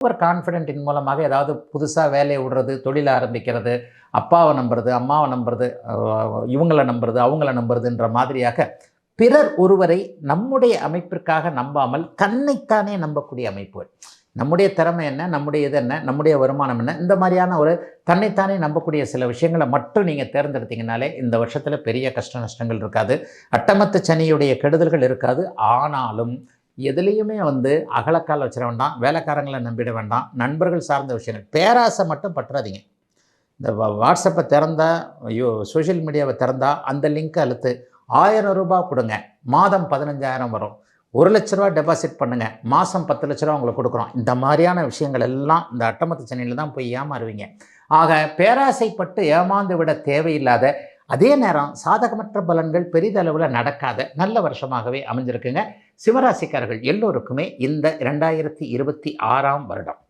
Over கான்ஃபிடென்ட்டின் மூலமாக ஏதாவது புதுசாக வேலையை விடுறது, தொழில் ஆரம்பிக்கிறது, அப்பாவை நம்புறது, அம்மாவை நம்புறது, இவங்கள நம்புறது, அவங்கள நம்புறதுன்ற மாதிரியாக பிறர் ஒருவரை நம்முடைய அமைப்பிற்காக நம்பாமல் தன்னைத்தானே நம்பக்கூடிய அமைப்புகள். நம்முடைய திறமை என்ன, நம்முடைய இது என்ன, நம்முடைய வருமானம் என்ன, இந்த மாதிரியான ஒரு தன்னைத்தானே நம்பக்கூடிய சில விஷயங்களை மட்டும் நீங்கள் தேர்ந்தெடுத்தீங்கனாலே இந்த வருஷத்தில் பெரிய கஷ்ட நஷ்டங்கள் இருக்காது. அட்டமத்து சனியுடைய கெடுதல்கள் இருக்காது. ஆனாலும் எதுலேயுமே அகலக்கால் வச்சிட வேண்டாம், வேலைக்காரங்களை நம்பிட வேண்டாம், நண்பர்கள் சார்ந்த விஷயங்கள், பேராசை மட்டும் பற்றாதீங்க. இந்த வாட்ஸ்அப்பை திறந்தா, சோஷியல் மீடியாவை திறந்தா அந்த லிங்க்கை அழுத்து 1000 ரூபாய் கொடுங்க, மாதம் 15,000 வரும். 1 லட்ச ரூபா டெபாசிட் பண்ணுங்கள், மாதம் 10 லட்ச ரூபா உங்களுக்கு கொடுக்குறோம். இந்த மாதிரியான விஷயங்கள் எல்லாம் இந்த அட்டமத்து சனியில் தான் போய் ஏமாறுவீங்க. ஆக பேராசைப்பட்டு ஏமாந்து விட தேவையில்லாத, அதே நேரம் சாதகமற்ற பலன்கள் பெரிதளவில் நடக்காத நல்ல வருஷமாகவே அமைஞ்சிருக்குங்க. சிவராசிக்காரர்கள் எல்லோருக்குமே இந்த 2026 வருடம்